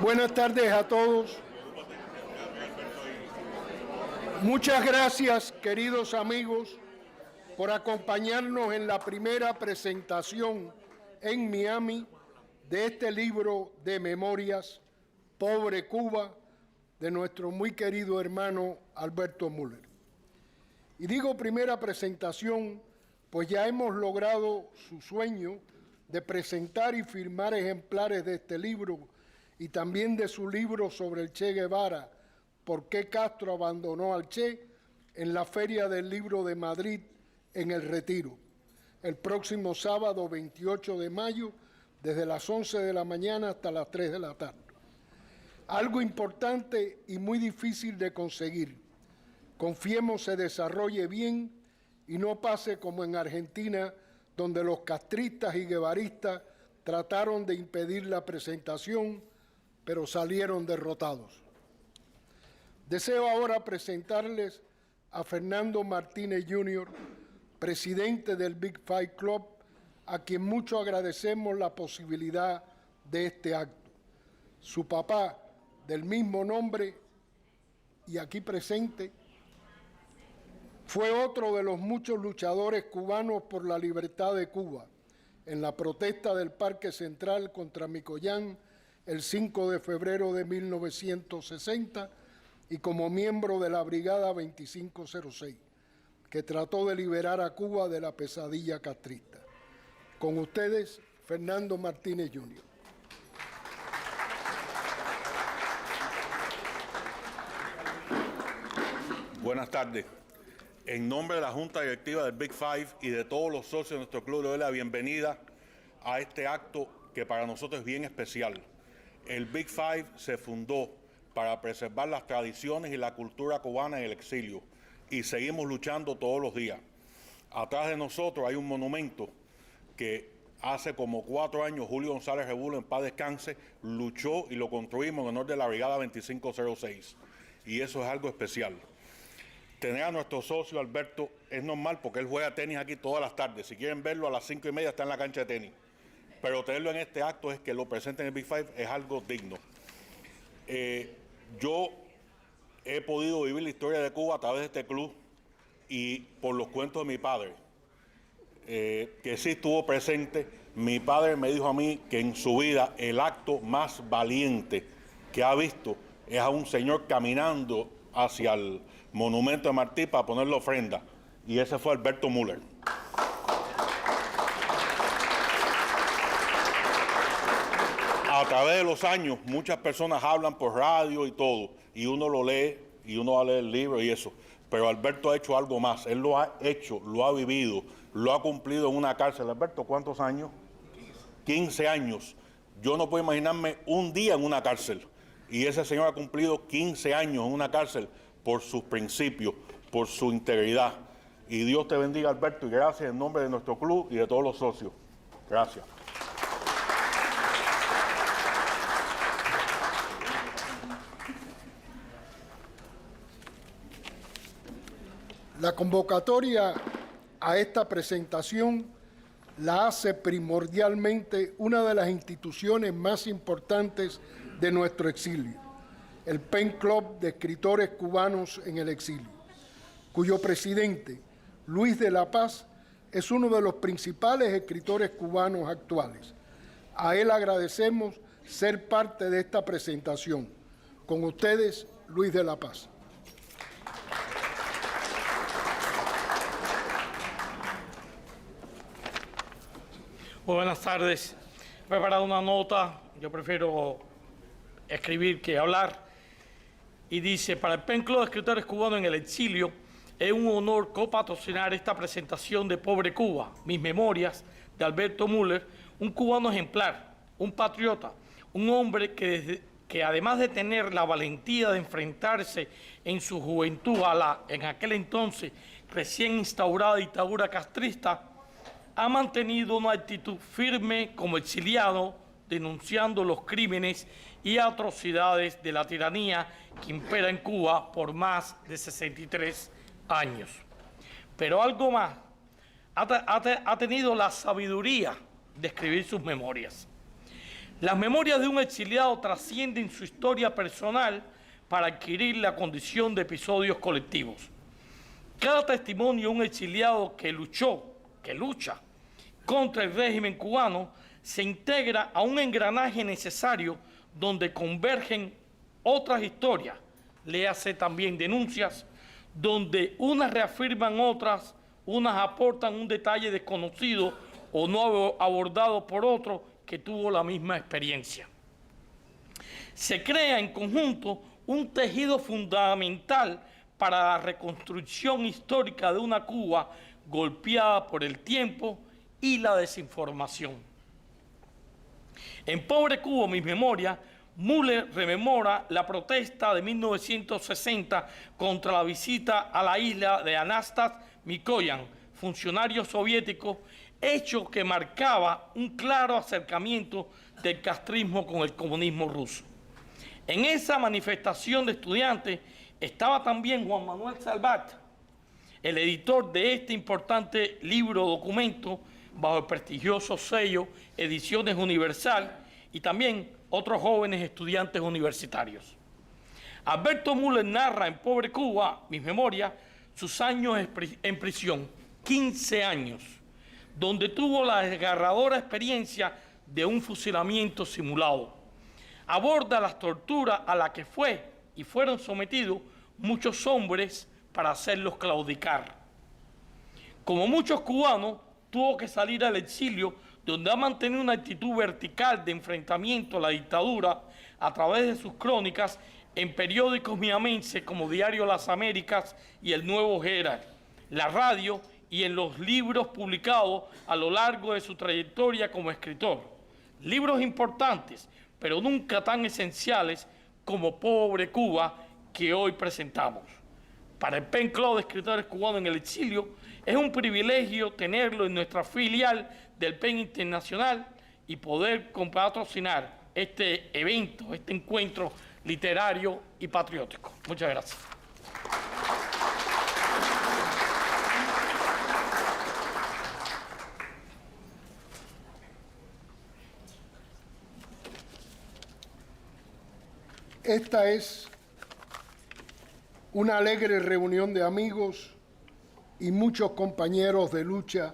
Buenas tardes a todos. Muchas gracias, queridos amigos, por acompañarnos en la primera presentación en Miami de este libro de memorias, Pobre Cuba, de nuestro muy querido hermano Alberto Müller. Y digo primera presentación, pues ya hemos logrado su sueño de presentar y firmar ejemplares de este libro y también de su libro sobre el Che Guevara, ¿Por qué Castro abandonó al Che?, en la Feria del Libro de Madrid, en El Retiro, el próximo sábado 28 de mayo, desde las 11 de la mañana hasta las 3 de la tarde. Algo importante y muy difícil de conseguir. Confiemos se desarrolle bien y no pase como en Argentina, donde los castristas y guevaristas trataron de impedir la presentación, pero salieron derrotados. Deseo ahora presentarles a Fernando Martínez Jr., presidente del Big Five Club, a quien mucho agradecemos la posibilidad de este acto. Su papá, del mismo nombre y aquí presente, fue otro de los muchos luchadores cubanos por la libertad de Cuba en la protesta del Parque Central contra Micoyán el 5 de febrero de 1960 y como miembro de la Brigada 2506, que trató de liberar a Cuba de la pesadilla castrista. Con ustedes, Fernando Martínez Jr. Buenas tardes. En nombre de la Junta Directiva del Big Five y de todos los socios de nuestro club, le doy la bienvenida a este acto que para nosotros es bien especial. El Big Five se fundó para preservar las tradiciones y la cultura cubana en el exilio y seguimos luchando todos los días. Atrás de nosotros hay un monumento que hace como 4 años Julio González Rebulo, en paz descanse, luchó y lo construimos en honor de la Brigada 2506 y eso es algo especial. Tener a nuestro socio Alberto es normal porque él juega tenis aquí todas las tardes. Si quieren verlo, a las 5:30 está en la cancha de tenis. Pero tenerlo en este acto es que lo presenten en el Big Five es algo digno. Yo he podido vivir la historia de Cuba a través de este club y por los cuentos de mi padre, que sí estuvo presente. Mi padre me dijo a mí que en su vida el acto más valiente que ha visto es a un señor caminando hacia el monumento de Martí para ponerle ofrenda, y ese fue Alberto Müller. A través de los años muchas personas hablan por radio y todo, y uno lo lee y uno va a leer el libro y eso, pero Alberto ha hecho algo más. Él lo ha hecho, lo ha vivido, lo ha cumplido en una cárcel. Alberto, ¿cuántos años? 15 años. Yo no puedo imaginarme un día en una cárcel. Y ese señor ha cumplido 15 años en una cárcel por sus principios, por su integridad. Y Dios te bendiga, Alberto, y gracias en nombre de nuestro club y de todos los socios. Gracias. La convocatoria a esta presentación la hace primordialmente una de las instituciones más importantes de nuestro exilio, el Pen Club de Escritores Cubanos en el Exilio, cuyo presidente, Luis de la Paz, es uno de los principales escritores cubanos actuales. A él agradecemos ser parte de esta presentación. Con ustedes, Luis de la Paz. Muy buenas tardes. He preparado una nota, yo prefiero escribir que hablar, y dice: para el Pen Club de Escritores Cubanos en el Exilio, es un honor copatrocinar esta presentación de Pobre Cuba, mis memorias, de Alberto Müller, un cubano ejemplar, un patriota, un hombre que además de tener la valentía de enfrentarse en su juventud a la, en aquel entonces, recién instaurada dictadura castrista, ha mantenido una actitud firme como exiliado, denunciando los crímenes y atrocidades de la tiranía que impera en Cuba por más de 63 años. Pero algo más, ha tenido la sabiduría de escribir sus memorias. Las memorias de un exiliado trascienden su historia personal para adquirir la condición de episodios colectivos. Cada testimonio de un exiliado que lucha contra el régimen cubano, se integra a un engranaje necesario donde convergen otras historias, léase también denuncias, donde unas reafirman otras, unas aportan un detalle desconocido o no abordado por otro que tuvo la misma experiencia. Se crea en conjunto un tejido fundamental para la reconstrucción histórica de una Cuba golpeada por el tiempo y la desinformación. En Pobre Cuba, mis memorias, Müller rememora la protesta de 1960 contra la visita a la isla de Anastas Mikoyan, funcionario soviético, hecho que marcaba un claro acercamiento del castrismo con el comunismo ruso. En esa manifestación de estudiantes estaba también Juan Manuel Salvat, el editor de este importante libro-documento bajo el prestigioso sello Ediciones Universal, y también otros jóvenes estudiantes universitarios. Alberto Müller narra en Pobre Cuba, mis memorias, sus años en prisión, 15 años, donde tuvo la desgarradora experiencia de un fusilamiento simulado. Aborda las torturas a las que fueron sometidos muchos hombres para hacerlos claudicar. Como muchos cubanos, tuvo que salir al exilio, donde ha mantenido una actitud vertical de enfrentamiento a la dictadura a través de sus crónicas en periódicos miamenses como Diario Las Américas y El Nuevo Herald, la radio y en los libros publicados a lo largo de su trayectoria como escritor. Libros importantes, pero nunca tan esenciales como Pobre Cuba, que hoy presentamos. Para el Pen Club de Escritores Cubanos en el Exilio, es un privilegio tenerlo en nuestra filial del PEN Internacional y poder patrocinar este evento, este encuentro literario y patriótico. Muchas gracias. Esta es una alegre reunión de amigos y muchos compañeros de lucha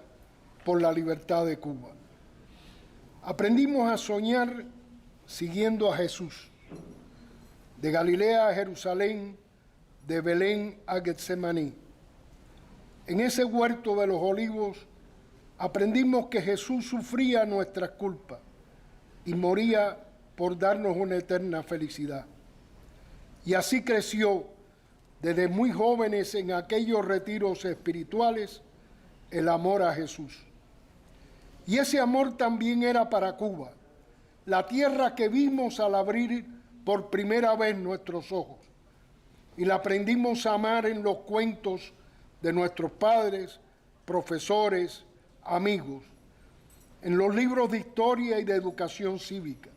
por la libertad de Cuba. Aprendimos a soñar siguiendo a Jesús, de Galilea a Jerusalén, de Belén a Getsemaní. En ese huerto de los olivos aprendimos que Jesús sufría nuestras culpas y moría por darnos una eterna felicidad. Y así creció desde muy jóvenes en aquellos retiros espirituales el amor a Jesús. Y ese amor también era para Cuba, la tierra que vimos al abrir por primera vez nuestros ojos. Y la aprendimos a amar en los cuentos de nuestros padres, profesores, amigos, en los libros de historia y de educación cívica.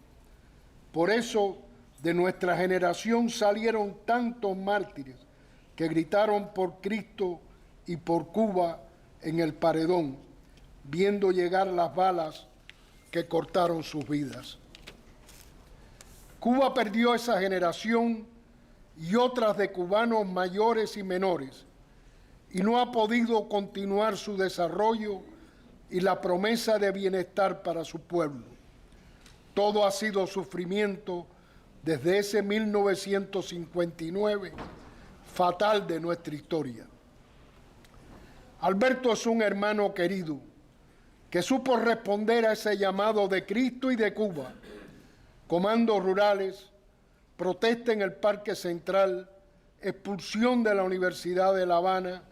Por eso, de nuestra generación salieron tantos mártires que gritaron por Cristo y por Cuba en el paredón, viendo llegar las balas que cortaron sus vidas. Cuba perdió esa generación y otras de cubanos mayores y menores, y no ha podido continuar su desarrollo y la promesa de bienestar para su pueblo. Todo ha sido sufrimiento desde ese 1959 fatal de nuestra historia. Alberto es un hermano querido que supo responder a ese llamado de Cristo y de Cuba. Comandos rurales, protesta en el Parque Central, expulsión de la Universidad de La Habana,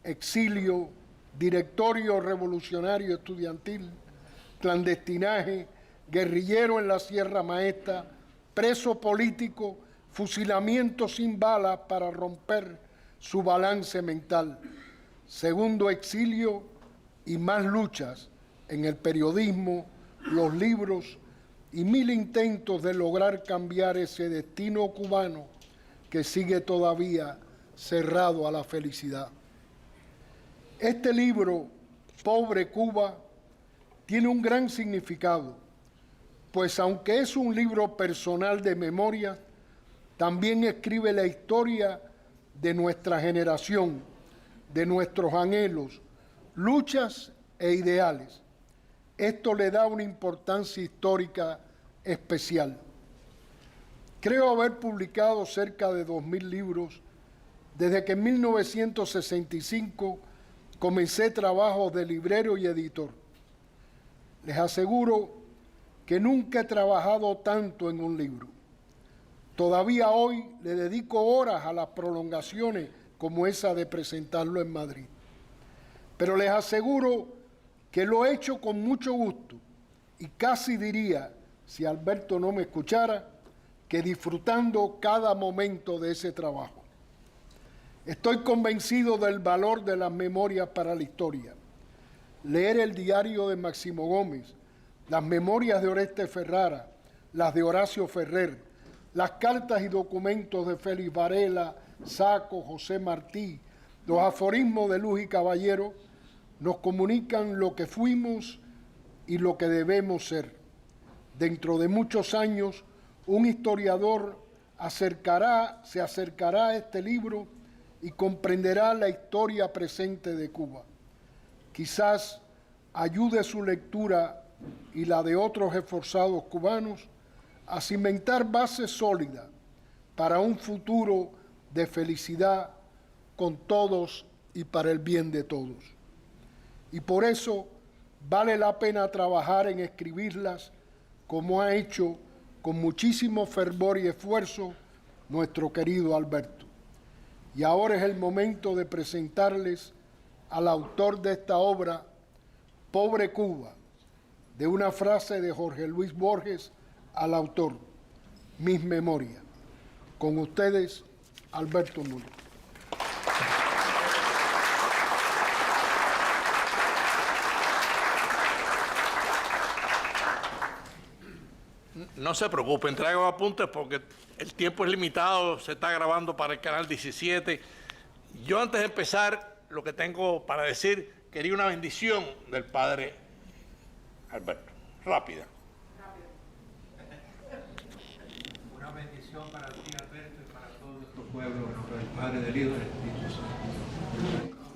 exilio, directorio revolucionario estudiantil, clandestinaje, guerrillero en la Sierra Maestra, preso político, fusilamiento sin balas para romper su balance mental, segundo exilio y más luchas en el periodismo, los libros y 1000 intentos de lograr cambiar ese destino cubano que sigue todavía cerrado a la felicidad. Este libro, Pobre Cuba, tiene un gran significado pues aunque es un libro personal de memoria, también escribe la historia de nuestra generación, de nuestros anhelos, luchas e ideales. Esto le da una importancia histórica especial. Creo haber publicado cerca de 2000 libros desde que en 1965 comencé trabajo de librero y editor. Les aseguro que nunca he trabajado tanto en un libro. Todavía hoy le dedico horas a las prolongaciones como esa de presentarlo en Madrid. Pero les aseguro que lo he hecho con mucho gusto y casi diría, si Alberto no me escuchara, que disfrutando cada momento de ese trabajo. Estoy convencido del valor de las memorias para la historia. Leer el diario de Máximo Gómez, las memorias de Oreste Ferrara, las de Horacio Ferrer, las cartas y documentos de Félix Varela, Saco, José Martí, los aforismos de Luz y Caballero, nos comunican lo que fuimos y lo que debemos ser. Dentro de muchos años, un historiador se acercará a este libro y comprenderá la historia presente de Cuba. Quizás ayude su lectura y la de otros esforzados cubanos a cimentar bases sólidas para un futuro de felicidad con todos y para el bien de todos. Y por eso vale la pena trabajar en escribirlas como ha hecho con muchísimo fervor y esfuerzo nuestro querido Alberto. Y ahora es el momento de presentarles al autor de esta obra, Pobre Cuba, de una frase de Jorge Luis Borges al autor, Mis Memorias. Con ustedes, Alberto Núñez. No se preocupen, traigo apuntes porque el tiempo es limitado, se está grabando para el canal 17. Yo antes de empezar, lo que tengo para decir, quería una bendición del padre Alberto. Rápida. Una bendición para ti, Alberto, y para todo nuestro pueblo, en nombre del Padre, del Hijo y del Espíritu Santo.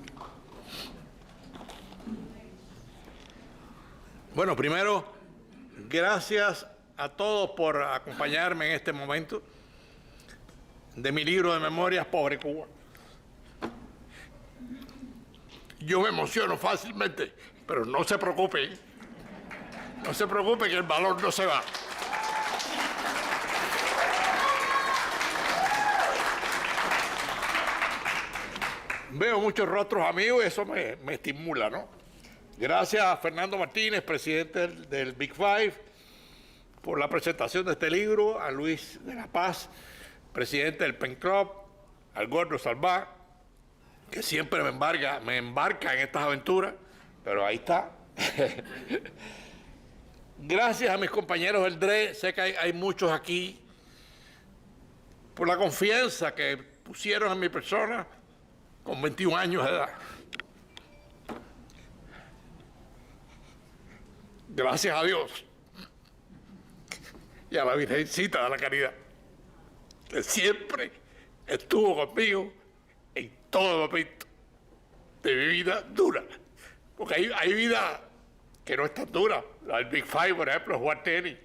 Bueno, primero, gracias a todos por acompañarme en este momento de mi libro de memorias, Pobre Cuba. Yo me emociono fácilmente, pero no se preocupe. No se preocupe que el valor no se va. Veo muchos rostros amigos y eso me estimula, ¿no? Gracias a Fernando Martínez, presidente del Big Five, por la presentación de este libro, a Luis de la Paz, presidente del Pen Club, al Gordo Salvá, que siempre me embarca en estas aventuras, pero ahí está. Gracias a mis compañeros del DRE, sé que hay muchos aquí, por la confianza que pusieron en mi persona con 21 años de edad. Gracias a Dios y a la Virgencita de la Caridad, que siempre estuvo conmigo en todo momento de mi vida dura. Porque hay vida que no es tan dura. La del Big Five, por ejemplo, jugar tenis.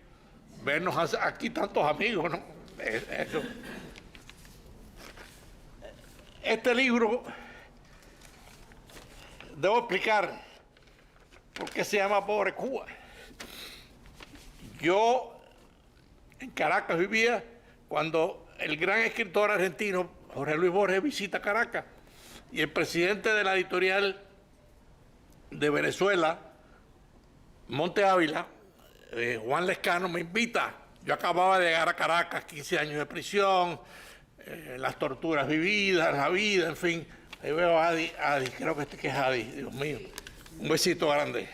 Vernos aquí tantos amigos, ¿no? Eso. Este libro, debo explicar por qué se llama Pobre Cuba. Yo en Caracas vivía cuando el gran escritor argentino Jorge Luis Borges visita Caracas y el presidente de la editorial de Venezuela, Monte Ávila, Juan Lescano, me invita. Yo acababa de llegar a Caracas, 15 años de prisión, las torturas vividas, la vida, en fin. Ahí veo a Adi, creo que es Adi, Dios mío. Un besito grande.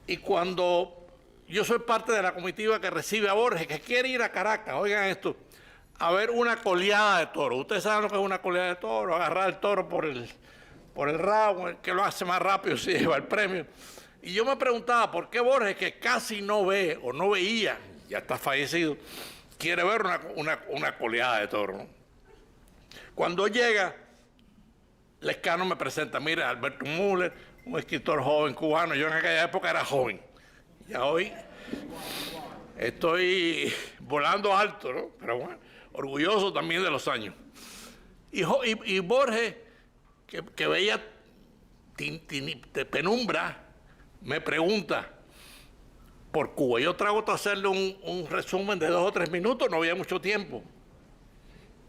Y cuando yo soy parte de la comitiva que recibe a Borges, que quiere ir a Caracas, oigan esto, a ver una coleada de toros. Ustedes saben lo que es una coleada de toros, agarrar el toro por el rabo, el que lo hace más rápido se lleva el premio. Y yo me preguntaba por qué Borges, que casi no ve o no veía, ya está fallecido, quiere ver una coleada de toros, ¿no? Cuando llega, Lescano me presenta, mira, Alberto Müller, un escritor joven cubano. Yo en aquella época era joven. Ya hoy estoy volando alto, ¿no? Pero bueno, orgulloso también de los años. Y Borges, que veía de penumbra, me pregunta por Cuba. Yo trato de hacerle un resumen de 2 o 3 minutos, no había mucho tiempo.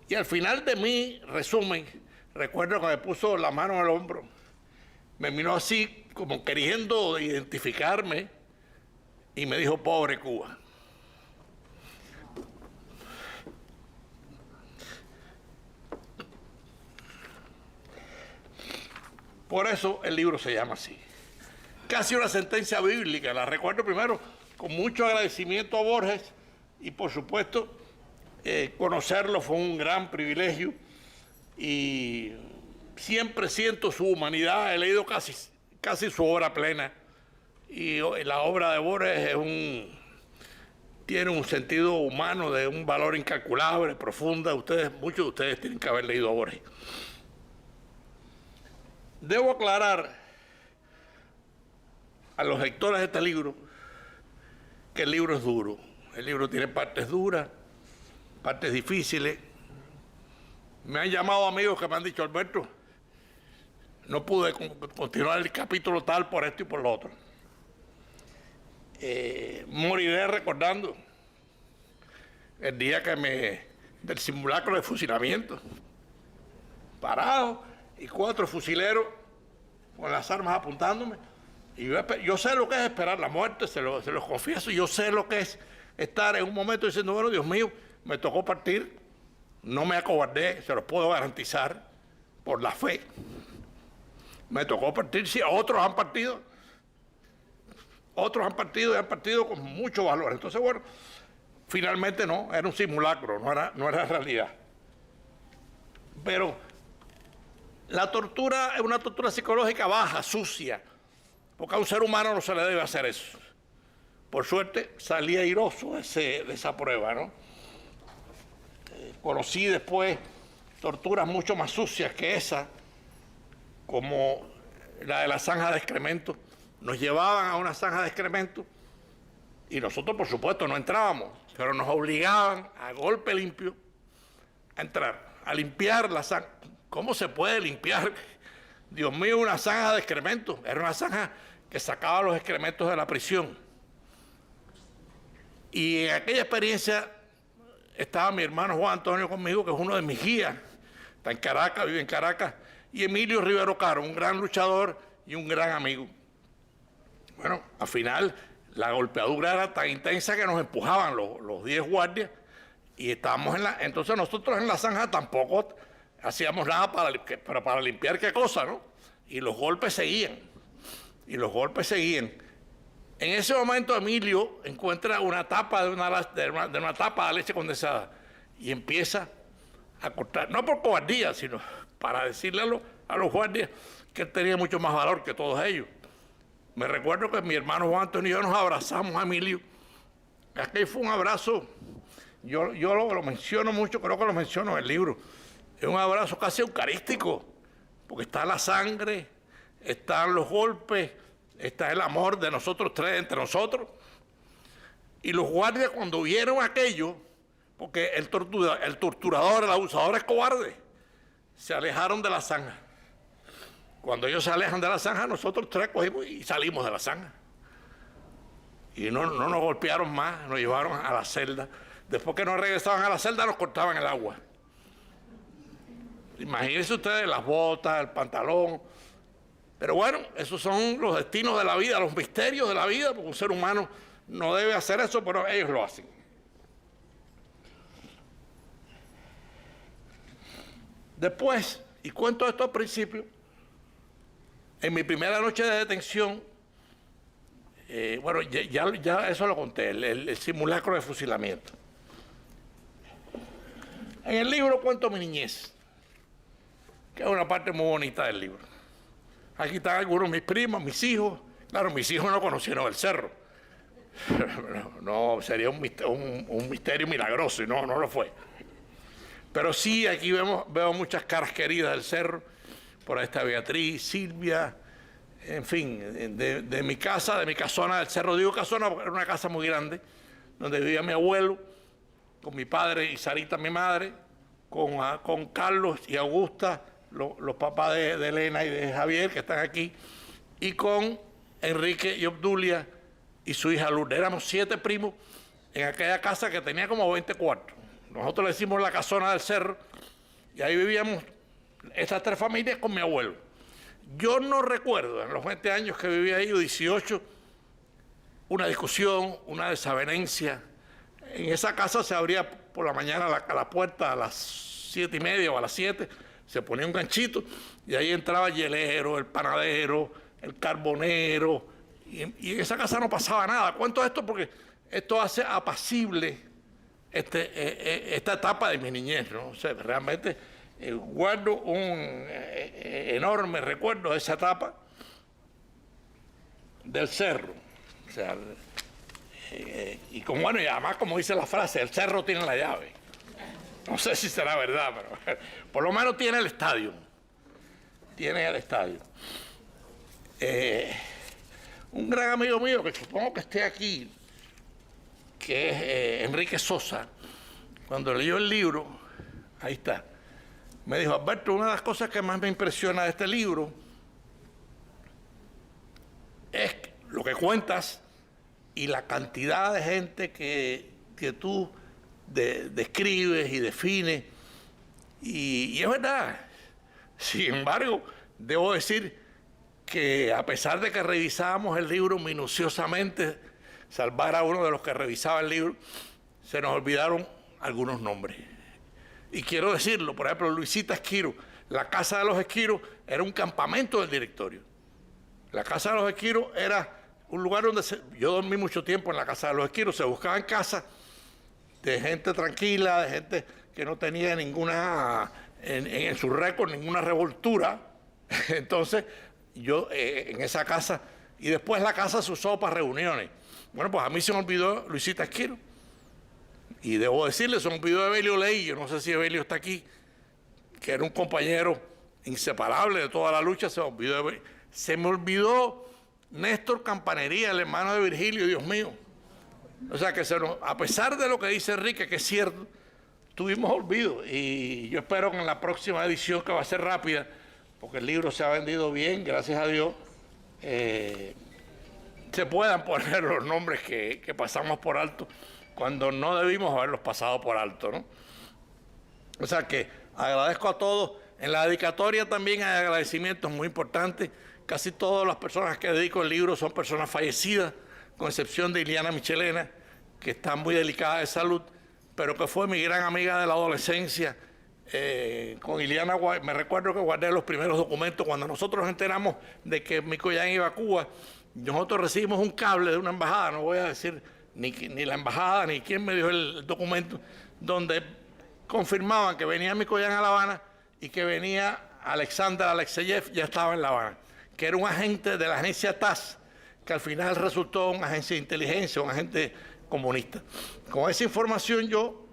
Y al final de mi resumen, recuerdo que me puso la mano en el hombro, me miró así como queriendo identificarme y me dijo, pobre Cuba. Por eso el libro se llama así. Casi una sentencia bíblica. La recuerdo primero con mucho agradecimiento a Borges y por supuesto conocerlo fue un gran privilegio y siempre siento su humanidad. He leído casi su obra plena y la obra de Borges tiene un sentido humano de un valor incalculable, profunda. Muchos de ustedes tienen que haber leído a Borges. Debo aclarar a los lectores de este libro que el libro es duro. El libro tiene partes duras, partes difíciles. Me han llamado amigos que me han dicho, Alberto, no pude continuar el capítulo tal por esto y por lo otro. Moriré recordando el día del simulacro de fusilamiento, parado, y 4 fusileros con las armas apuntándome. Y yo sé lo que es esperar la muerte, se los confieso. Yo sé lo que es estar en un momento diciendo, bueno, Dios mío, me tocó partir. No me acobardé, se los puedo garantizar, por la fe. Me tocó partir, sí, otros han partido. Otros han partido y han partido con mucho valor. Entonces, bueno, finalmente no, era un simulacro, no era realidad. Pero la tortura es una tortura psicológica baja, sucia, porque a un ser humano no se le debe hacer eso. Por suerte salí airoso de esa prueba, ¿no? Conocí después torturas mucho más sucias que esa, como la de la zanja de excremento. Nos llevaban a una zanja de excremento y nosotros, por supuesto, no entrábamos, pero nos obligaban a golpe limpio a entrar, a limpiar la zanja. ¿Cómo se puede limpiar, Dios mío, una zanja de excrementos? Era una zanja que sacaba los excrementos de la prisión. Y en aquella experiencia estaba mi hermano Juan Antonio conmigo, que es uno de mis guías. Está en Caracas, vive en Caracas. Y Emilio Rivero Caro, un gran luchador y un gran amigo. Bueno, al final la golpeadura era tan intensa que nos empujaban los 10 guardias y estábamos entonces nosotros en la zanja tampoco hacíamos nada para limpiar qué cosa, ¿no? Y los golpes seguían. En ese momento Emilio encuentra una tapa de una tapa de leche condensada y empieza a cortar, no por cobardía, sino para decirle a los guardias que él tenía mucho más valor que todos ellos. Me recuerdo que mi hermano Juan Antonio y yo nos abrazamos a Emilio. Aquel fue un abrazo, yo lo menciono mucho, creo que lo menciono en el libro. Es un abrazo casi eucarístico, porque está la sangre, están los golpes, está el amor de nosotros tres entre nosotros. Y los guardias, cuando vieron aquello, porque el torturador, el abusador es cobarde, se alejaron de la zanja. Cuando ellos se alejan de la zanja, nosotros tres cogimos y salimos de la zanja. Y no nos golpearon más, nos llevaron a la celda. Después que nos regresaban a la celda, nos cortaban el agua. Imagínense ustedes las botas, el pantalón. Pero bueno, esos son los destinos de la vida, los misterios de la vida, porque un ser humano no debe hacer eso, pero ellos lo hacen. Después, y cuento esto al principio, en mi primera noche de detención, bueno, ya eso lo conté, el simulacro de fusilamiento. En el libro cuento mi niñez, que es una parte muy bonita del libro. Aquí están algunos de mis primos, mis hijos, Claro, mis hijos no conocieron el cerro. No, sería un misterio milagroso y no lo fue. Pero sí, aquí veo muchas caras queridas del cerro. Por ahí está Beatriz, Silvia, en fin, de mi casa, de mi casona del cerro. Digo casona porque era una casa muy grande, donde vivía mi abuelo, con mi padre y Sarita, mi madre, con Carlos y Augusta, los papás de Elena y de Javier, que están aquí, y con Enrique y Obdulia y su hija Lourdes. Éramos 7 primos en aquella casa que tenía como 20 cuartos. Nosotros le decimos la casona del cerro, y ahí vivíamos estas 3 familias con mi abuelo. Yo no recuerdo, en los 20 años que viví ahí, o 18, una discusión, una desavenencia. En esa casa se abría por la mañana la puerta a las 7:30 o a las 7, se ponía un ganchito, y ahí entraba el hielero, el panadero, el carbonero, y en esa casa no pasaba nada. Cuento esto porque esto hace apacible esta etapa de mi niñez, ¿no? O sea, realmente guardo un enorme recuerdo de esa etapa del cerro. O sea, y además, como dice la frase, el cerro tiene la llave. No sé si será verdad, pero por lo menos tiene el estadio. Tiene el estadio. Un gran amigo mío, que supongo que esté aquí, que es Enrique Sosa, cuando leyó el libro, ahí está, me dijo: Alberto, una de las cosas que más me impresiona de este libro es lo que cuentas y la cantidad de gente que tú describes y defines, y es verdad. Sin embargo, debo decir que a pesar de que revisábamos el libro minuciosamente, salvar a uno de los que revisaba el libro, se nos olvidaron algunos nombres. Y quiero decirlo, por ejemplo, Luisita Esquiro, la Casa de los Esquiros era un campamento del directorio. La Casa de los Esquiros era un lugar donde yo dormí mucho tiempo en la Casa de los Esquiros. Se buscaban casas de gente tranquila, de gente que no tenía ninguna, en su récord, ninguna revoltura. Entonces, yo en esa casa, y después la casa se usó para reuniones. Bueno, pues a mí se me olvidó Luisita Esquiro. Y debo decirle, se me olvidó Evelio Ley, yo no sé si Evelio está aquí, que era un compañero inseparable de toda la lucha, se me olvidó Néstor Campanería, el hermano de Virgilio, Dios mío. O sea que a pesar de lo que dice Enrique, que es cierto, tuvimos olvido. Y yo espero que en la próxima edición, que va a ser rápida, porque el libro se ha vendido bien, gracias a Dios, se puedan poner los nombres que pasamos por alto cuando no debimos haberlos pasado por alto, ¿no? O sea que agradezco a todos. En la dedicatoria también hay agradecimientos muy importantes. Casi todas las personas que dedico el libro son personas fallecidas, con excepción de Iliana Michelena, que está muy delicada de salud, pero que fue mi gran amiga de la adolescencia. Con Iliana me recuerdo que guardé los primeros documentos. Cuando nosotros nos enteramos de que Micoyán iba a Cuba, nosotros recibimos un cable de una embajada, no voy a decir ni la embajada ni quién me dio el documento, donde confirmaban que venía Micoyán a La Habana y que venía Alexander Alexeyev, ya estaba en La Habana, que era un agente de la agencia TASS, que al final resultó una agencia de inteligencia, un agente comunista. Con esa información yo,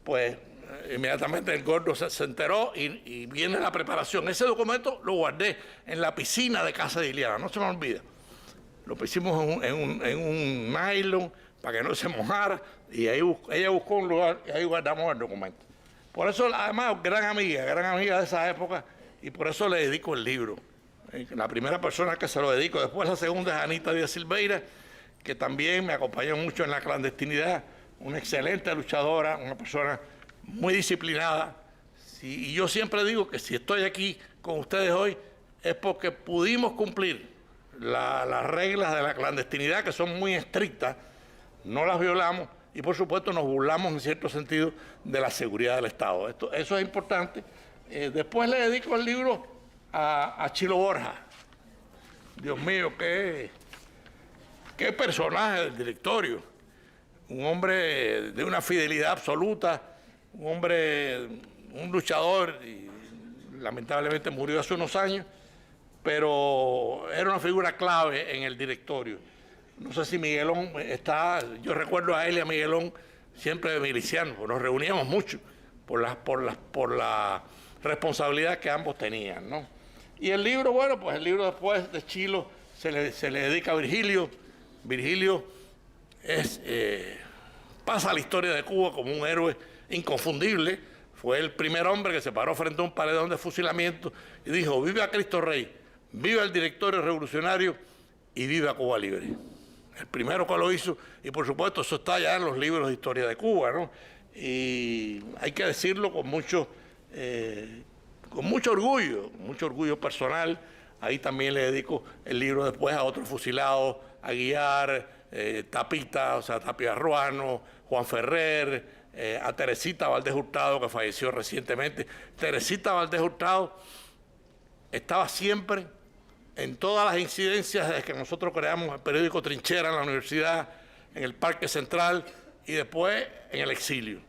pues, inmediatamente el gordo se enteró y viene la preparación. Ese documento lo guardé en la piscina de casa de Iliana, no se me olvida. Lo pusimos en un nylon para que no se mojara, y ahí ella buscó un lugar y ahí guardamos el documento. Por eso, además, gran amiga de esa época, y por eso le dedico el libro. La primera persona que se lo dedico. Después la segunda es Anita Díaz Silveira, que también me acompañó mucho en la clandestinidad, una excelente luchadora, una persona muy disciplinada. Y yo siempre digo que si estoy aquí con ustedes hoy es porque pudimos cumplir las reglas de la clandestinidad, que son muy estrictas, no las violamos, y por supuesto nos burlamos en cierto sentido de la seguridad del Estado. Eso es importante. Después le dedico el libro a Chilo Borja. Dios mío, qué personaje del directorio. Un hombre de una fidelidad absoluta, un luchador, y lamentablemente murió hace unos años, pero era una figura clave en el directorio. No sé si Miguelón está, yo recuerdo a él y a Miguelón siempre de milicianos, nos reuníamos mucho por la responsabilidad que ambos tenían, ¿no? Y el libro, bueno, pues el libro después de Chilo se le dedica a Virgilio. Virgilio pasa a la historia de Cuba como un héroe inconfundible. Fue el primer hombre que se paró frente a un paredón de fusilamiento y dijo: viva Cristo Rey, viva el directorio revolucionario y viva Cuba libre. El primero que lo hizo, y por supuesto eso está ya en los libros de historia de Cuba, ¿no? Y hay que decirlo con mucho orgullo personal. Ahí también le dedico el libro después a otros fusilados, a Guiar, Tapita, o sea, Tapia Ruano, Juan Ferrer, a Teresita Valdés Hurtado, que falleció recientemente. Teresita Valdés Hurtado estaba siempre en todas las incidencias desde que nosotros creamos el periódico Trinchera en la universidad, en el Parque Central y después en el exilio.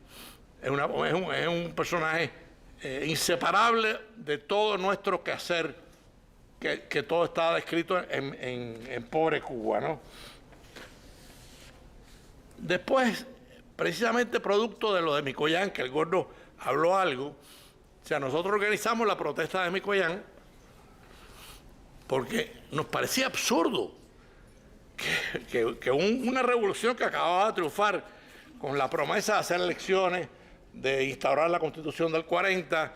Es un personaje inseparable de todo nuestro quehacer, que todo está descrito en Pobre Cuba, ¿no? Después, precisamente producto de lo de Micoyán, que el Gordo habló algo, o sea, nosotros organizamos la protesta de Micoyán porque nos parecía absurdo que una revolución que acababa de triunfar con la promesa de hacer elecciones, de instaurar la Constitución del 40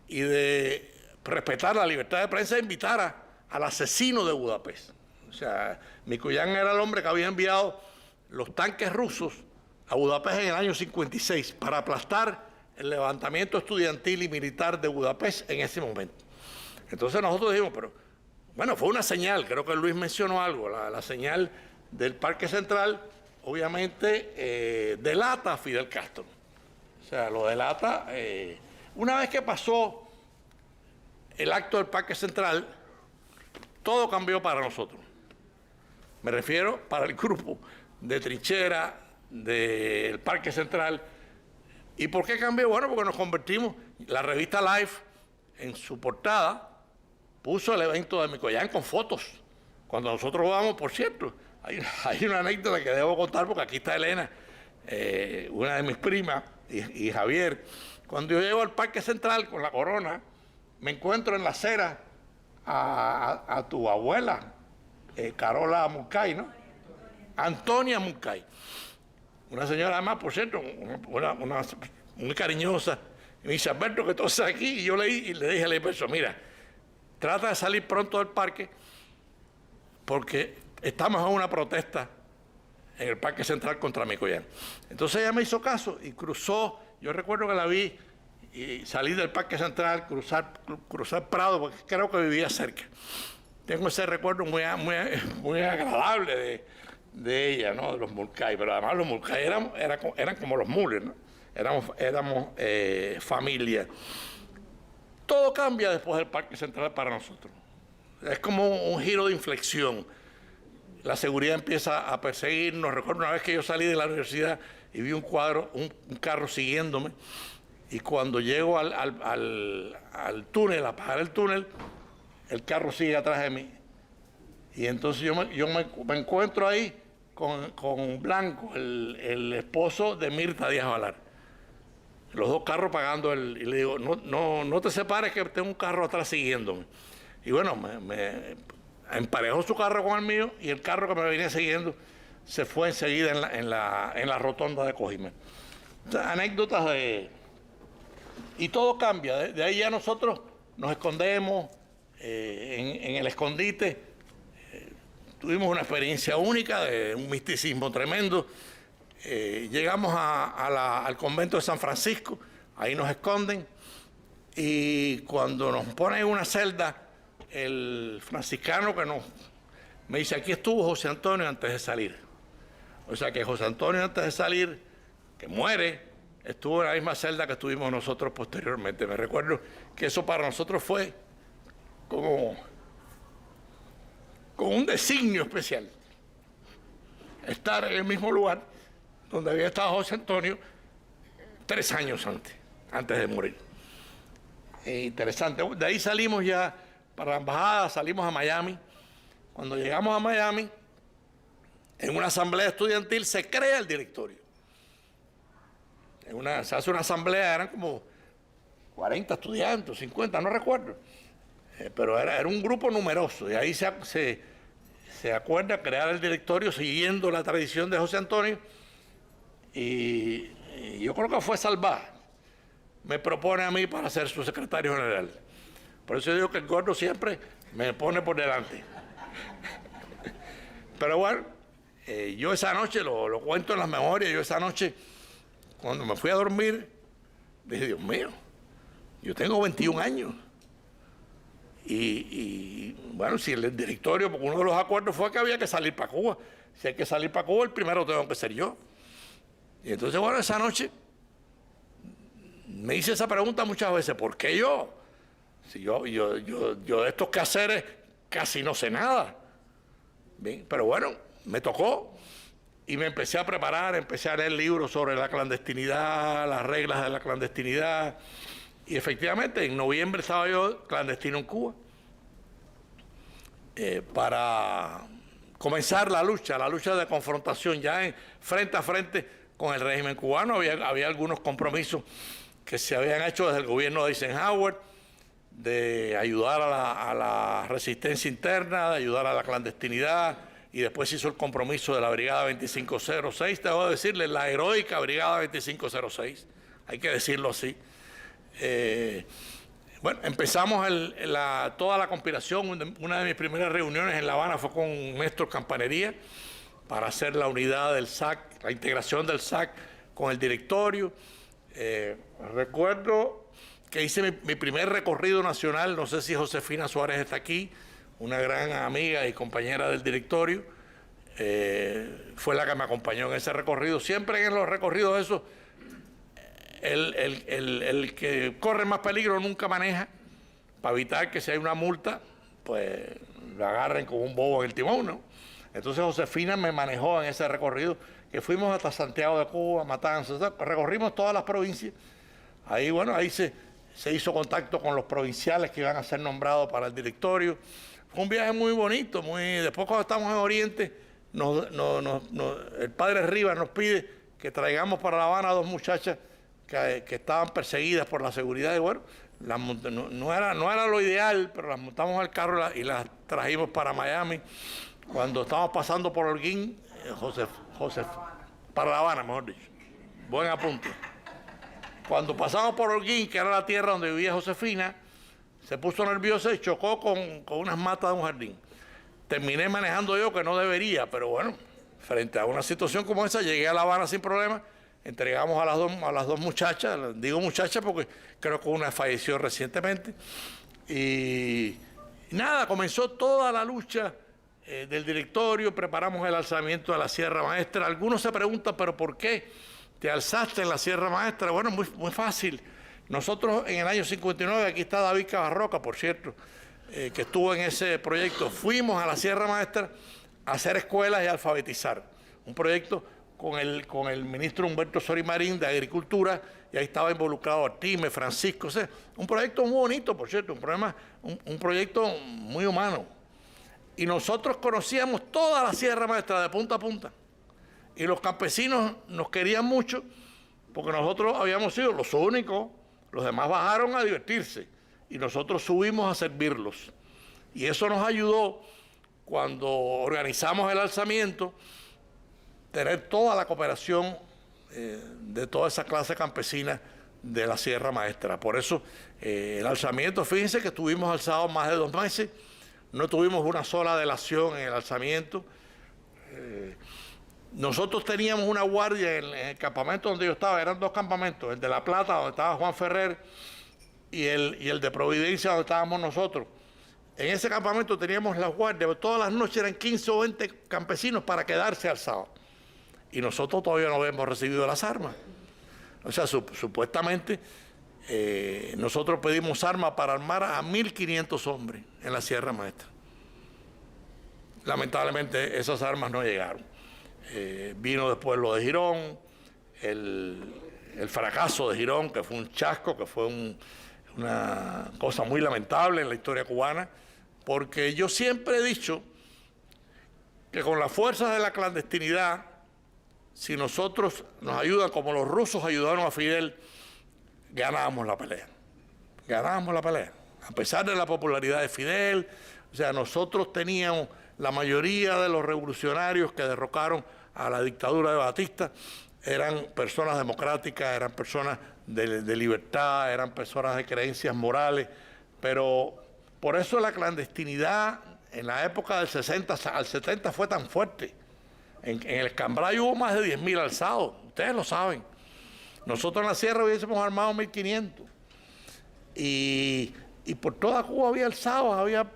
y de respetar la libertad de prensa, invitara al asesino de Budapest. O sea, Micoyán era el hombre que había enviado los tanques rusos a Budapest en el año 56 para aplastar el levantamiento estudiantil y militar de Budapest en ese momento. Entonces nosotros dijimos, pero bueno, fue una señal, creo que Luis mencionó algo, la señal del Parque Central, obviamente delata a Fidel Castro. O sea, lo delata. Una vez que pasó el acto del Parque Central, todo cambió para nosotros. Me refiero para el grupo de Trinchera, del Parque Central. ¿Y por qué cambió? Bueno, porque nos convertimos, la revista Life, en su portada, puso el evento de Micoyán con fotos. Cuando nosotros vamos, por cierto, hay una anécdota que debo contar, porque aquí está Elena, una de mis primas, y Javier. Cuando yo llego al Parque Central con la corona, me encuentro en la acera a tu abuela, Carola Muncay, ¿no? Antonia Muncay. Una señora además, por cierto, muy cariñosa. Y me dice: Alberto, que tú estás aquí. Y yo leí y le dije a la persona: mira, trata de salir pronto del parque porque estamos en una protesta en el Parque Central contra Micoyán. Entonces ella me hizo caso y cruzó. Yo recuerdo que la vi y salir del Parque Central, cruzar Prado, porque creo que vivía cerca. Tengo ese recuerdo muy agradable de ella, ¿no? De los Mulcay, pero además los Mulcay eran como los Mules, ¿no? Éramos familia. Todo cambia después del Parque Central para nosotros. Es como un giro de inflexión. La seguridad empieza a perseguirnos. Recuerdo una vez que yo salí de la universidad y vi un carro siguiéndome. Y cuando llego al túnel, a pagar el túnel, el carro sigue atrás de mí. Y entonces yo me encuentro ahí con Blanco, el esposo de Mirta Díaz Valar. Los dos carros pagando y le digo: no te separes, que tengo un carro atrás siguiéndome. Y bueno, me emparejó su carro con el mío y el carro que me venía siguiendo se fue enseguida en la rotonda de Cojime. O sea, anécdotas y todo cambia. De ahí ya nosotros nos escondemos en el escondite. Tuvimos una experiencia única, de un misticismo tremendo. Llegamos al convento de San Francisco, ahí nos esconden, y cuando nos ponen en una celda, el franciscano me dice: aquí estuvo José Antonio antes de salir. O sea que José Antonio, antes de salir, que muere, estuvo en la misma celda que estuvimos nosotros posteriormente. Me recuerdo que eso para nosotros fue como un designio especial. Estar en el mismo lugar donde había estado José Antonio 3 años antes de morir. Interesante. De ahí salimos ya para la embajada, salimos a Miami. Cuando llegamos a Miami, en una asamblea estudiantil se crea el directorio. Se hace una asamblea, eran como 40 estudiantes, 50, no recuerdo. Pero era un grupo numeroso y ahí se acuerda crear el directorio siguiendo la tradición de José Antonio y yo creo que fue Salvá. Me propone a mí para ser su secretario general. Por eso yo digo que el gordo siempre me pone por delante. Pero bueno, yo esa noche, lo cuento en las memorias, yo esa noche, cuando me fui a dormir, dije, Dios mío, yo tengo 21 años. Y bueno, si el directorio, porque uno de los acuerdos fue que había que salir para Cuba. Si hay que salir para Cuba, el primero tengo que ser yo. Y entonces, bueno, esa noche me hice esa pregunta muchas veces, ¿por qué yo? Si yo de estos quehaceres casi no sé nada. Bien, pero bueno, me tocó y me empecé a preparar, empecé a leer libros sobre la clandestinidad, las reglas de la clandestinidad. Y efectivamente, en noviembre estaba yo clandestino en Cuba para comenzar la lucha de confrontación ya frente a frente con el régimen cubano. Había algunos compromisos que se habían hecho desde el gobierno de Eisenhower de ayudar a la resistencia interna, de ayudar a la clandestinidad, y después se hizo el compromiso de la Brigada 2506, debo decirle, la heroica Brigada 2506, hay que decirlo así. Bueno, empezamos toda la conspiración. Una de mis primeras reuniones en La Habana fue con Néstor Campanería para hacer la unidad del SAC, la integración del SAC con el directorio. Recuerdo que hice mi primer recorrido nacional, no sé si Josefina Suárez está aquí, una gran amiga y compañera del directorio, fue la que me acompañó en ese recorrido. Siempre en los recorridos esos, el que corre más peligro nunca maneja, para evitar que si hay una multa, pues lo agarren como un bobo en el timón, ¿no? Entonces Josefina me manejó en ese recorrido, que fuimos hasta Santiago de Cuba, Matanzas, recorrimos todas las provincias. Ahí, bueno, ahí se hizo contacto con los provinciales que iban a ser nombrados para el directorio. Fue un viaje muy bonito, después cuando estamos en Oriente, el padre Rivas nos pide que traigamos para La Habana a dos muchachas que estaban perseguidas por la seguridad. Y bueno, no era lo ideal, pero las montamos al carro y las trajimos para Miami. Cuando estábamos pasando por Holguín, para La Habana, mejor dicho. Buen apunte. Cuando pasamos por Holguín, que era la tierra donde vivía Josefina, se puso nerviosa y chocó con unas matas de un jardín. Terminé manejando yo, que no debería, pero bueno, frente a una situación como esa, llegué a La Habana sin problema. Entregamos a las dos muchachas, digo muchachas porque creo que una falleció recientemente. Y nada, comenzó toda la lucha del directorio, preparamos el alzamiento de la Sierra Maestra. Algunos se preguntan, ¿pero por qué te alzaste en la Sierra Maestra? Bueno, muy fácil. Nosotros en el año 59, aquí está David Cabarroca, por cierto, que estuvo en ese proyecto, fuimos a la Sierra Maestra a hacer escuelas y a alfabetizar. Un proyecto con el ministro Humberto Sorimarín de Agricultura, y ahí estaba involucrado Artime, Francisco, o sea, un proyecto muy bonito, por cierto, un proyecto muy humano. Y nosotros conocíamos toda la Sierra Maestra de punta a punta. Y los campesinos nos querían mucho porque nosotros habíamos sido los únicos, los demás bajaron a divertirse y nosotros subimos a servirlos. Y eso nos ayudó cuando organizamos el alzamiento, tener toda la cooperación de toda esa clase campesina de la Sierra Maestra. Por eso el alzamiento, fíjense que estuvimos alzados más de 2 meses, no tuvimos una sola delación en el alzamiento. Nosotros teníamos una guardia en el campamento donde yo estaba, eran 2 campamentos, el de La Plata, donde estaba Juan Ferrer, y el de Providencia, donde estábamos nosotros. En ese campamento teníamos las guardias, todas las noches eran 15 o 20 campesinos para quedarse alzados. Y nosotros todavía no habíamos recibido las armas. O sea, supuestamente nosotros pedimos armas para armar a 1.500 hombres en la Sierra Maestra. Lamentablemente esas armas no llegaron. Vino después lo de Girón, el fracaso de Girón, que fue un chasco, que fue una cosa muy lamentable en la historia cubana. porque yo siempre he dicho que con las fuerzas de la clandestinidad, si nosotros nos ayudan como los rusos ayudaron a Fidel, ganábamos la pelea. Ganábamos la pelea. A pesar de la popularidad de Fidel, o sea, nosotros teníamos la mayoría de los revolucionarios que derrocaron a la dictadura de Batista, eran personas democráticas, eran personas de libertad, eran personas de creencias morales, pero por eso la clandestinidad en la época del 60 al 70 fue tan fuerte. En el Escambray hubo más de 10.000 alzados, ustedes lo saben. Nosotros en la sierra hubiésemos armado 1.500. Y por toda Cuba había alzados, había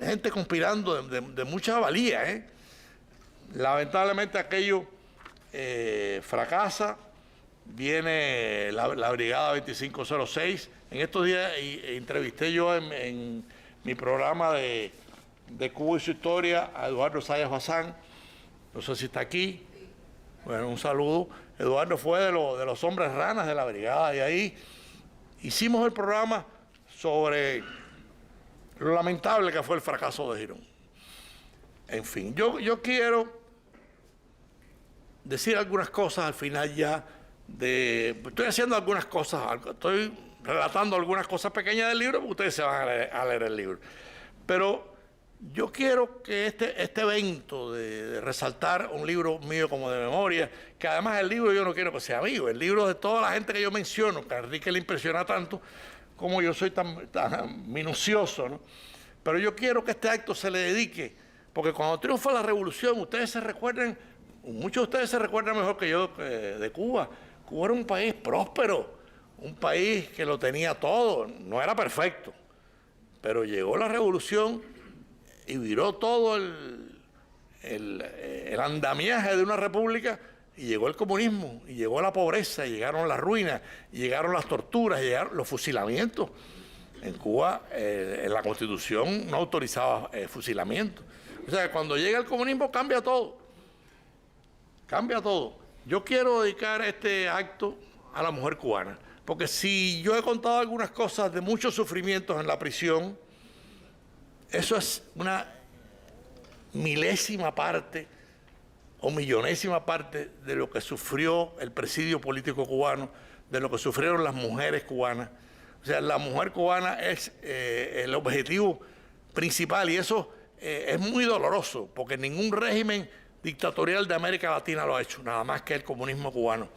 gente conspirando de mucha valía. Lamentablemente aquello fracasa, viene la Brigada 2506. En estos días entrevisté yo en mi programa de Cuba y su historia a Eduardo Zayas Bazán. No sé si está aquí. Bueno, un saludo. Eduardo fue de los hombres ranas de la brigada y ahí hicimos el programa sobre lo lamentable que fue el fracaso de Girón. En fin, yo quiero decir algunas cosas al final ya estoy haciendo algunas cosas, estoy relatando algunas cosas pequeñas del libro porque ustedes se van a leer el libro. Pero yo quiero que este evento de resaltar un libro mío como de memoria, que además el libro yo no quiero que sea mío, el libro de toda la gente que yo menciono, que a Enrique le impresiona tanto, como yo soy tan minucioso, ¿no? Pero yo quiero que este acto se le dedique, porque cuando triunfa la revolución, ustedes se recuerdan, muchos de ustedes se recuerdan mejor que yo de Cuba. Cuba era un país próspero, un país que lo tenía todo, no era perfecto, pero llegó la revolución y viró todo el andamiaje de una república y llegó el comunismo, y llegó la pobreza, y llegaron las ruinas, y llegaron las torturas, y llegaron los fusilamientos. En Cuba la Constitución no autorizaba fusilamientos. O sea, cuando llega el comunismo cambia todo. Cambia todo. Yo quiero dedicar este acto a la mujer cubana, porque si yo he contado algunas cosas de muchos sufrimientos en la prisión, eso es una milésima parte o millonésima parte de lo que sufrió el presidio político cubano, de lo que sufrieron las mujeres cubanas. O sea, la mujer cubana es el objetivo principal y eso es muy doloroso, porque ningún régimen dictatorial de América Latina lo ha hecho, nada más que el comunismo cubano.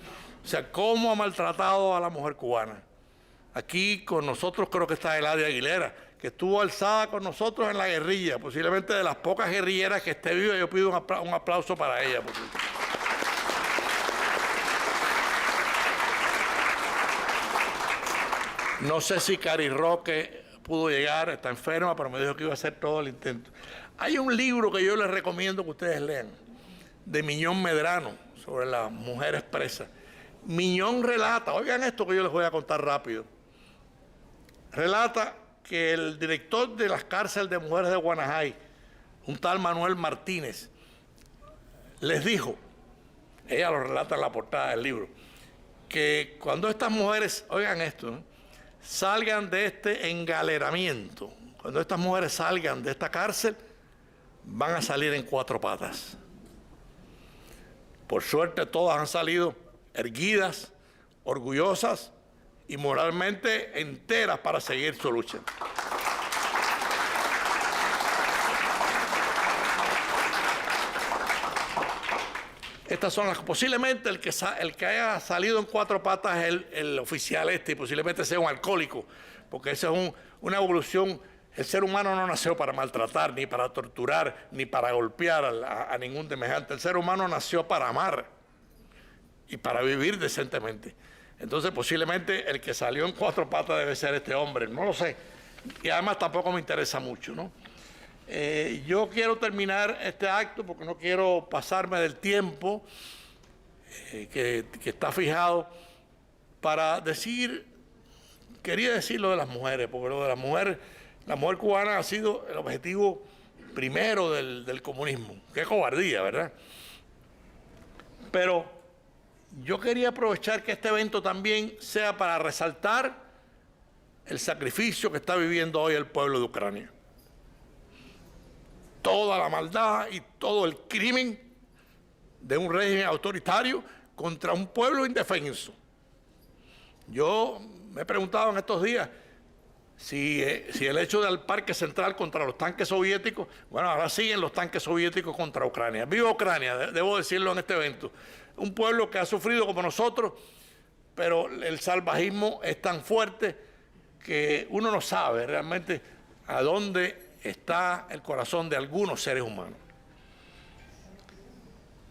O sea, cómo ha maltratado a la mujer cubana. Aquí con nosotros creo que está Eladia Aguilera, que estuvo alzada con nosotros en la guerrilla, posiblemente de las pocas guerrilleras que esté viva. Yo pido un aplauso para ella. No sé si Cari Roque pudo llegar, está enferma, pero me dijo que iba a hacer todo el intento. Hay un libro que yo les recomiendo que ustedes lean, de Miñón Medrano, sobre las mujeres presas. Miñón relata, oigan esto que yo les voy a contar rápido, relata que el director de las cárceles de mujeres de Guanajay, un tal Manuel Martínez, les dijo, ella lo relata en la portada del libro, que cuando estas mujeres, oigan esto, ¿no?, salgan de este engaleramiento, cuando estas mujeres salgan de esta cárcel, van a salir en 4 patas. Por suerte todas han salido erguidas, orgullosas y moralmente enteras para seguir su lucha. Estas son las, posiblemente el que haya salido en 4 patas es el oficial y posiblemente sea un alcohólico, porque esa es una evolución. El ser humano no nació para maltratar, ni para torturar, ni para golpear a ningún semejante. El ser humano nació para amar y para vivir decentemente. Entonces posiblemente el que salió en 4 patas debe ser este hombre, no lo sé. Y además tampoco me interesa mucho, ¿no? Yo quiero terminar este acto porque no quiero pasarme del tiempo que está fijado para decir, quería decir lo de las mujeres, porque lo de las mujeres, la mujer cubana ha sido el objetivo primero del comunismo. Qué cobardía, ¿verdad? Pero yo quería aprovechar que este evento también sea para resaltar el sacrificio que está viviendo hoy el pueblo de Ucrania. toda la maldad y todo el crimen de un régimen autoritario contra un pueblo indefenso. Yo me he preguntado en estos días si el hecho del Parque Central contra los tanques soviéticos, bueno, ahora siguen los tanques soviéticos contra Ucrania. ¡Viva Ucrania! Debo decirlo en este evento. Un pueblo que ha sufrido como nosotros, pero el salvajismo es tan fuerte que uno no sabe realmente a dónde está el corazón de algunos seres humanos.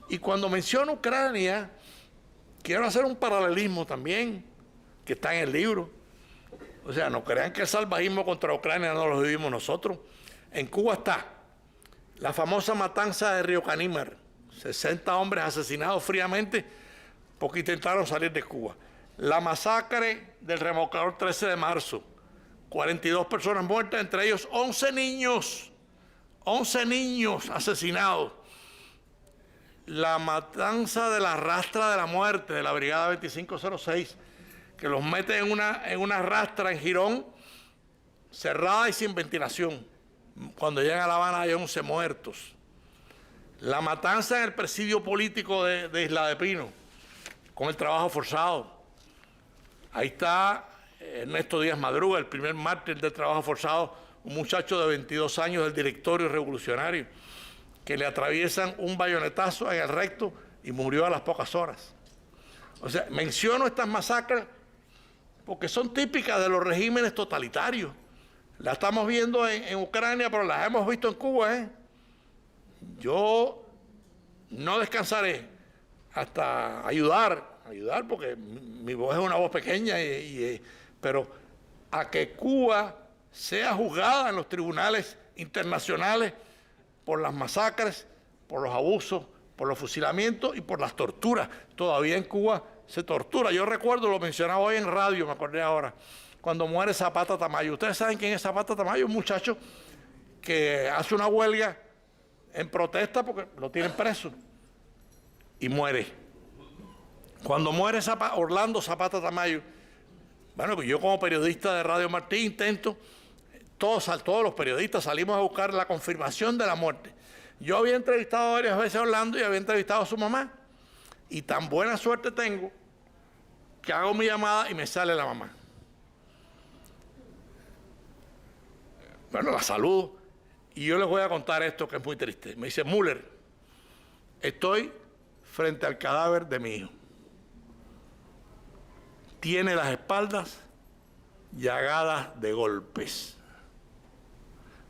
Y cuando menciono Ucrania, quiero hacer un paralelismo también, que está en el libro. O sea, no crean que el salvajismo contra Ucrania no lo vivimos nosotros. En Cuba está la famosa matanza de Río Canímar, 60 hombres asesinados fríamente porque intentaron salir de Cuba. La masacre del remolcador 13 de marzo, 42 personas muertas, entre ellos 11 niños asesinados. La matanza de la rastra de la muerte de la Brigada 2506, que los mete en una rastra en Girón, cerrada y sin ventilación. Cuando llegan a La Habana hay 11 muertos. La matanza en el presidio político de Isla de Pino, con el trabajo forzado. Ahí está Ernesto Díaz Madruga, el primer mártir del trabajo forzado, un muchacho de 22 años del directorio revolucionario, que le atraviesan un bayonetazo en el recto y murió a las pocas horas. O sea, menciono estas masacres porque son típicas de los regímenes totalitarios. Las estamos viendo en Ucrania, pero las hemos visto en Cuba. Yo no descansaré hasta ayudar porque mi voz es una voz pequeña, pero a que Cuba sea juzgada en los tribunales internacionales por las masacres, por los abusos, por los fusilamientos y por las torturas. Todavía en Cuba se tortura. Yo recuerdo, lo mencionaba hoy en radio, me acordé ahora, cuando muere Zapata Tamayo. Ustedes saben quién es Zapata Tamayo, un muchacho que hace una huelga en protesta porque lo tienen preso y muere. Cuando muere Orlando Zapata Tamayo, bueno, yo como periodista de Radio Martí intento, todos los periodistas salimos a buscar la confirmación de la muerte. Yo había entrevistado varias veces a Orlando y había entrevistado a su mamá. Y tan buena suerte tengo que hago mi llamada y me sale la mamá. Bueno, la saludo y yo les voy a contar esto que es muy triste. Me dice: Müller, estoy frente al cadáver de mi hijo. Tiene las espaldas llagadas de golpes.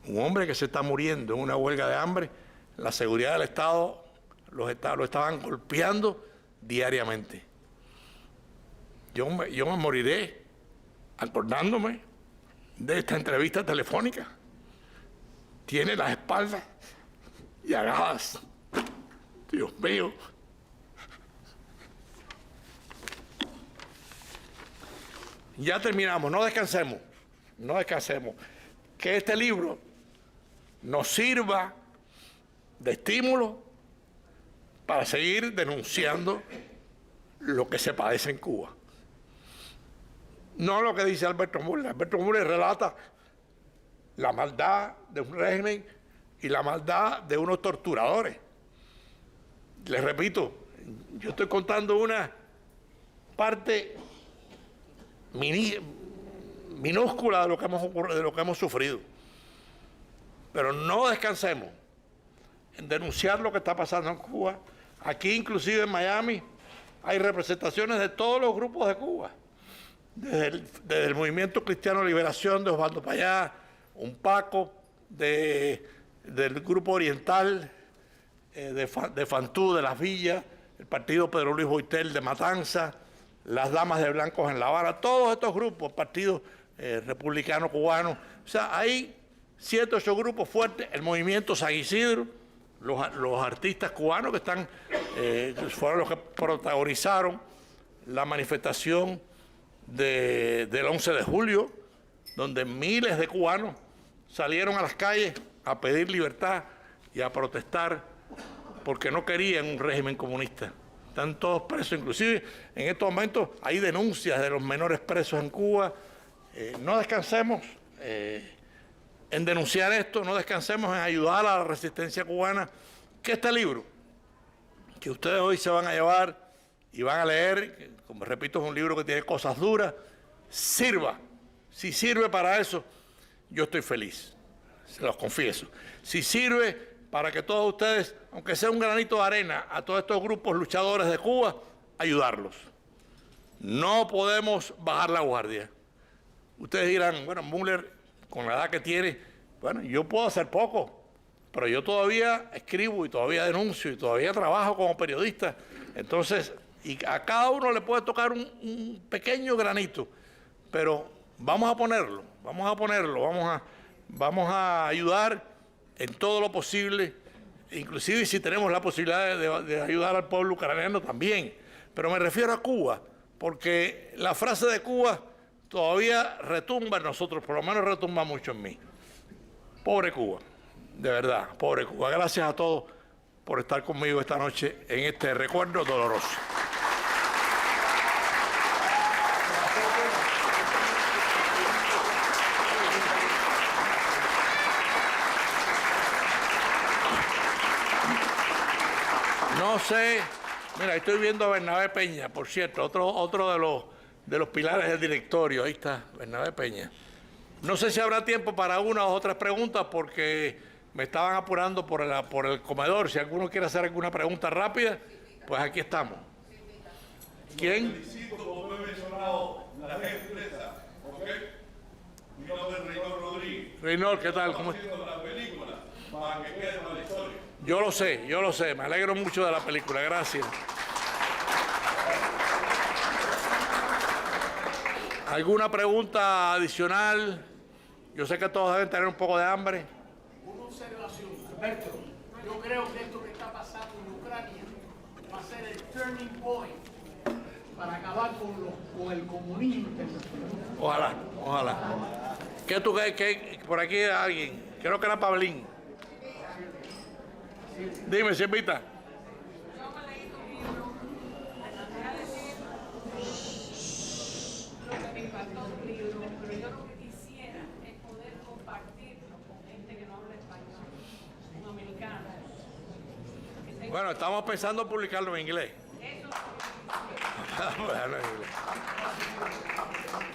Un hombre que se está muriendo en una huelga de hambre, la seguridad del Estado lo estaban golpeando diariamente. Yo me moriré acordándome de esta entrevista telefónica. Tiene las espaldas llagadas. Dios mío. Ya terminamos, no descansemos. Que este libro nos sirva de estímulo para seguir denunciando lo que se padece en Cuba. No lo que dice Alberto Müller. Alberto Müller relata la maldad de un régimen y la maldad de unos torturadores. Les repito, yo estoy contando una parte minúscula de lo que hemos sufrido. Pero no descansemos en denunciar lo que está pasando en Cuba. Aquí, inclusive en Miami, hay representaciones de todos los grupos de Cuba. Desde el Movimiento Cristiano de Liberación de Osvaldo Payá, un Paco, del Grupo Oriental, de Fantú, de Las Villas, el Partido Pedro Luis Boitel de Matanza, las Damas de Blancos en La Habana, todos estos grupos, partidos republicanos cubanos. O sea, hay 7 o 8 grupos fuertes, el Movimiento San Isidro, los artistas cubanos que fueron los que protagonizaron la manifestación del 11 de julio, donde miles de cubanos salieron a las calles a pedir libertad y a protestar porque no querían un régimen comunista. Están todos presos, inclusive en estos momentos hay denuncias de los menores presos en Cuba. No descansemos, en denunciar esto, no descansemos en ayudar a la resistencia cubana, que este libro, que ustedes hoy se van a llevar y van a leer, que, como repito, es un libro que tiene cosas duras, sirva. Si sirve para eso, yo estoy feliz, se los confieso. Si sirve para que todos ustedes, aunque sea un granito de arena, a todos estos grupos luchadores de Cuba, ayudarlos. No podemos bajar la guardia. Ustedes dirán, bueno, Müller, con la edad que tiene, bueno, yo puedo hacer poco, pero yo todavía escribo y todavía denuncio y todavía trabajo como periodista. Entonces, y a cada uno le puede tocar un pequeño granito, pero vamos a ponerlo, vamos a ayudar en todo lo posible, inclusive si tenemos la posibilidad de ayudar al pueblo ucraniano también. Pero me refiero a Cuba, porque la frase de Cuba todavía retumba en nosotros, por lo menos retumba mucho en mí. Pobre Cuba, de verdad, pobre Cuba. Gracias a todos por estar conmigo esta noche en este recuerdo doloroso. No sé, mira, estoy viendo a Bernabé Peña, por cierto, otro de los pilares del directorio. Ahí está, Bernabé Peña. No sé si habrá tiempo para una o otras preguntas porque me estaban apurando por el comedor. Si alguno quiere hacer alguna pregunta rápida, pues aquí estamos. ¿Quién? Felicito por haber mencionado las empresas, ¿ok? Mi nombre es Reynold Rodríguez. Reynold, ¿qué tal? ¿Cómo Haciendo la película para que quede para la historia. Yo lo sé, me alegro mucho de la película, gracias. ¿Alguna pregunta adicional? Yo sé que todos deben tener un poco de hambre. Una observación, Alberto. Yo creo que esto que está pasando en Ucrania va a ser el turning point para acabar con el comunismo internacional. Ojalá, ojalá. ¿Qué tú crees que por aquí hay alguien? Creo que era Pablín. Dime, Silvita. Yo me leí tu libro, voy a decir lo que me impactó tu libro, pero yo lo que quisiera es poder compartirlo con gente que no habla español, con americanos. Bueno, estamos pensando en publicarlo en inglés. Bueno, en inglés.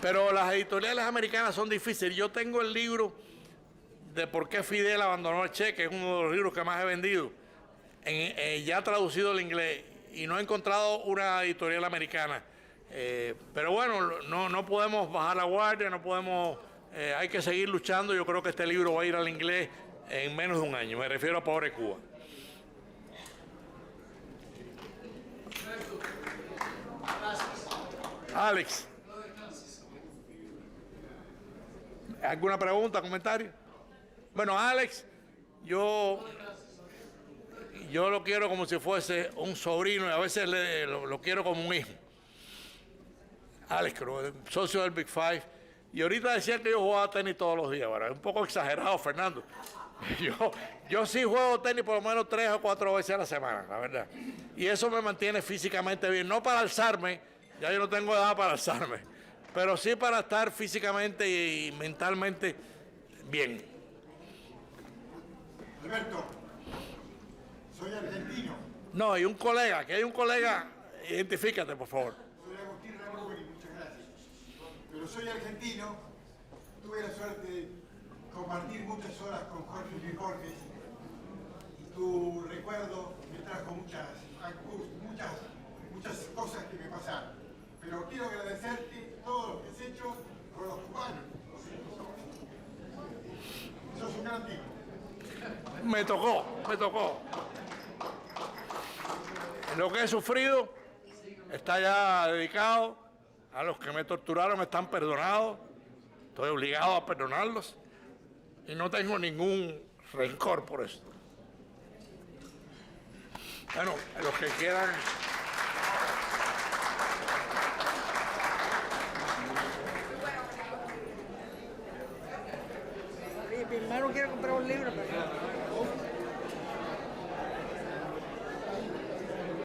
Pero las editoriales americanas son difíciles. Yo tengo el libro de por qué Fidel abandonó el Che, que es uno de los libros que más he vendido, ya traducido al inglés, y no he encontrado una editorial americana. Pero bueno, no podemos bajar la guardia, no podemos, hay que seguir luchando. Yo creo que este libro va a ir al inglés en menos de un año. Me refiero a Pobre Cuba. Alex. ¿Alguna pregunta, comentario? Bueno, Alex, yo lo quiero como si fuese un sobrino y a veces lo quiero como un hijo. Alex, socio del Big Five. Y ahorita decía que yo jugaba tenis todos los días. Bueno, es un poco exagerado, Fernando. Yo sí juego tenis por lo menos 3 o 4 veces a la semana, la verdad. Y eso me mantiene físicamente bien. No para alzarme, ya yo no tengo edad para alzarme, pero sí para estar físicamente y mentalmente bien. Alberto, soy argentino. No, y un colega, que hay un colega, identifícate, por favor. Soy Agustín Ramón, muchas gracias. Pero soy argentino, tuve la suerte de compartir muchas horas con Jorge Luis Borges y tu recuerdo me trajo muchas cosas que me pasaron. Pero quiero agradecerte todo lo que has hecho por los cubanos. Sos un gran tipo. Me tocó. Lo que he sufrido está ya dedicado. A los que me torturaron están perdonados. Estoy obligado a perdonarlos. Y no tengo ningún rencor por eso. Bueno, los que quieran... Mi hermano quiere comprar un libro, pero